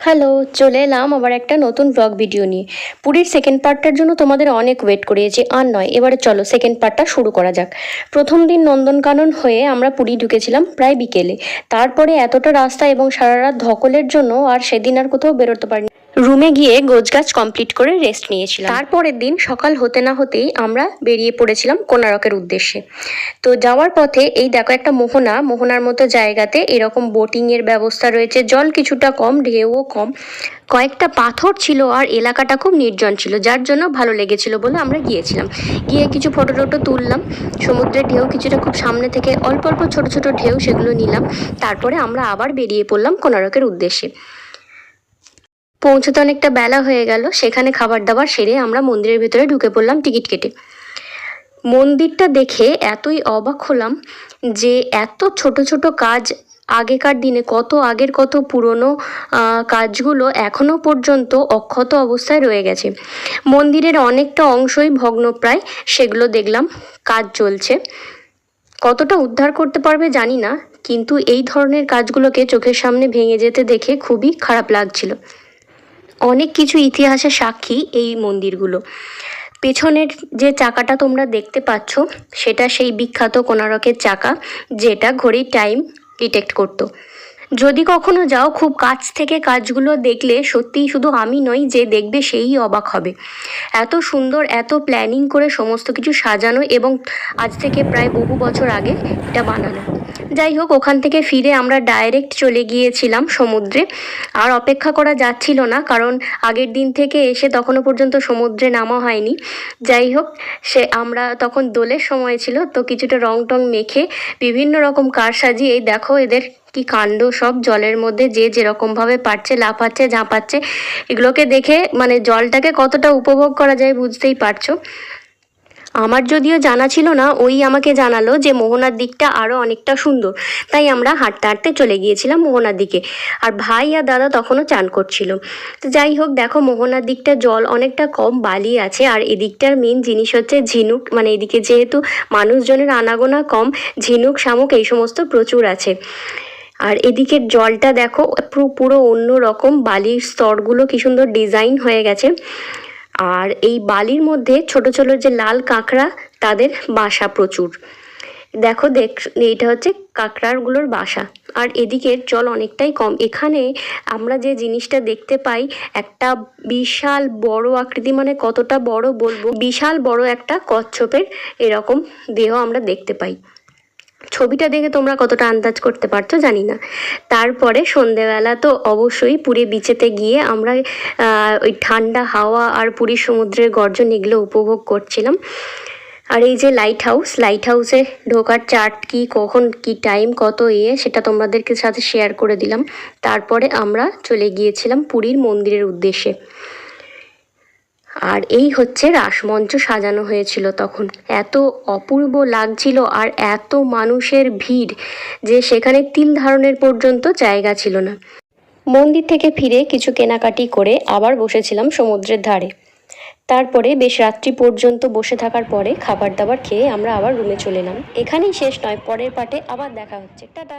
Hello, চলে এলাম আবার একটা নতুন ব্লগ ভিডিও নিয়ে। পুরীর সেকেন্ড পার্টটার জন্য তোমাদের অনেক ওয়েট করিয়েছি, আর নয়, এবারে চলো সেকেন্ড পার্টটা শুরু করা যাক। প্রথম দিন নন্দনকানন হয়ে আমরা পুরী ঢুকেছিলাম প্রায় বিকেলে। তারপরে এতটা রাস্তা এবং সারা রাত ধকলের জন্য আর সেদিন আর কোথাও বেরোতে পারিনি। রুমে গিয়ে গোছগাছ কমপ্লিট করে রেস্ট নিয়েছিলাম। তারপরের দিন সকাল হতে না হতেই আমরা বেরিয়ে পড়েছিলাম কোনারকের উদ্দেশ্যে। তো যাওয়ার পথে এই দেখো একটা মোহনার মতো জায়গাতে এরকম বোটিংয়ের ব্যবস্থা রয়েছে। জল কিছুটা কম, ঢেউও কম, কয়েকটা পাথর ছিল আর এলাকাটা খুব নির্জন ছিল, যার জন্য ভালো লেগেছিল বলে আমরা গিয়েছিলাম। গিয়ে কিছু ফটো টটো তুললাম। সমুদ্রের ঢেউ কিছুটা খুব সামনে থেকে অল্প অল্প ছোট ছোট ঢেউ, সেগুলো নিলাম। তারপরে আমরা আবার বেরিয়ে পড়লাম কোনারকের উদ্দেশ্যে। পৌঁছতে অনেকটা বেলা হয়ে গেল। সেখানে খাবার দাবার সেরে আমরা মন্দিরের ভেতরে ঢুকে পড়লাম টিকিট কেটে। মন্দিরটা দেখে এতই অবাক হলাম যে এত ছোট ছোট কাজ, আগেকার দিনে কত আগের কত পুরনো কাজগুলো এখনও পর্যন্ত অক্ষত অবস্থায় রয়ে গেছে। মন্দিরের অনেকটা অংশই ভগ্নপ্রায়, সেগুলো দেখলাম কাজ চলছে। কতটা উদ্ধার করতে পারবে জানি না, কিন্তু এই ধরনের কাজগুলোকে চোখের সামনে ভেঙে যেতে দেখে খুবই খারাপ লাগছিল। অনেক কিছু ইতিহাসের সাক্ষী এই মন্দিরগুলো। পেছনের যে চাকাটা তোমরা দেখতে পাচ্ছ, সেটা সেই বিখ্যাত কোনারকের চাকা, যেটা ঘড়ির টাইম ডিটেক্ট করতো। যদি কখনো যাও, খুব কাছ থেকে কাজগুলো দেখলে সত্যিই শুধু আমি নই, যে দেখবে সেই অবাক হবে। এত সুন্দর, এত প্ল্যানিং করে সমস্ত কিছু সাজানো, এবং আজ থেকে প্রায় বহু বছর আগে এটা বানানো। যাই হোক, ওখান থেকে ফিরে আমরা ডাইরেক্ট চলে গিয়েছিলাম সমুদ্রে। আর অপেক্ষা করা যাচ্ছিল না, কারণ আগের দিন থেকে এসে তখনও পর্যন্ত সমুদ্রে নামা হয়নি। যাই হোক, আমরা তখন দোলের সময় ছিল, তো কিছুটা রং টং মেখে বিভিন্ন রকম কার সাজিয়ে, এই দেখো এদের কি কাণ্ড, সব জলের মধ্যে যে যেরকমভাবে পারছে লাফাচ্ছে ঝাঁপাচ্ছে। এগুলোকে দেখে মানে জলটাকে কতটা উপভোগ করা যায় বুঝতেই পারছো। আমার যদিও জানা ছিল না, ওই আমাকে জানালো যে মোহনার দিকটা আরও অনেকটা সুন্দর, তাই আমরা হাঁটতে হাঁটতে চলে গিয়েছিলাম মোহনার দিকে। আর ভাই আর দাদা তখনও চান করছিল। তো যাই হোক, দেখো মোহনার দিকটা জল অনেকটা কম, বালি আছে। আর এদিকটার মেন জিনিস হচ্ছে ঝিনুক, মানে এদিকে যেহেতু মানুষজনের আনাগোনা কম, ঝিনুক শামুক এই সমস্ত প্রচুর আছে। আর এদিকের জলটা দেখো পুরো অন্য রকম, বালির স্তরগুলো কি সুন্দর ডিজাইন হয়ে গেছে। আর এই বালির মধ্যে ছোট ছোট যে লাল কাঁকড়া, তাদের বাসা প্রচুর। দেখো এইটা হচ্ছে কাঁকড়াগুলোর বাসা। আর এদিকের জল অনেকটাই কম। এখানে আমরা যে জিনিসটা দেখতে পাই, একটা বিশাল বড় আকৃতি, মানে কতটা বড় বলবো, বিশাল বড় একটা কচ্ছপের এরকম দেহ আমরা দেখতে পাই। ছবিটা দেখে তোমরা কতটা আন্দাজ করতে পারছো জানি না। তারপরে সন্ধেবেলা তো অবশ্যই পুরী বিচেতে গিয়ে আমরা ওই ঠান্ডা হাওয়া আর পুরীর সমুদ্রের গর্জন এগুলো উপভোগ করছিলাম। আর এই যে লাইট হাউসে ঢোকার চার্ট কি, কখন কি টাইম, কত সেটা তোমাদেরকে সাথে শেয়ার করে দিলাম। তারপরে আমরা চলে গিয়েছিলাম পুরীর মন্দিরের উদ্দেশ্যে। আর এই হচ্ছে রাসমঞ্চ সাজানো হয়েছিল তখন। এত অপূর্ব লাগছিল, আর এত মানুষের ভিড় যে সেখানে তিল ধারণের পর্যন্ত জায়গা ছিল না। মন্দির থেকে ফিরে কিছু কেনাকাটি করে আবার বসেছিলাম সমুদ্রের ধারে। তারপরে বেশ রাত্রি পর্যন্ত বসে থাকার পরে খাবার দাবার খেয়ে আমরা আবার রুমে চলে এলাম। এখানেই শেষ নয়, পরের পার্টে আবার দেখা হচ্ছে। টাটা।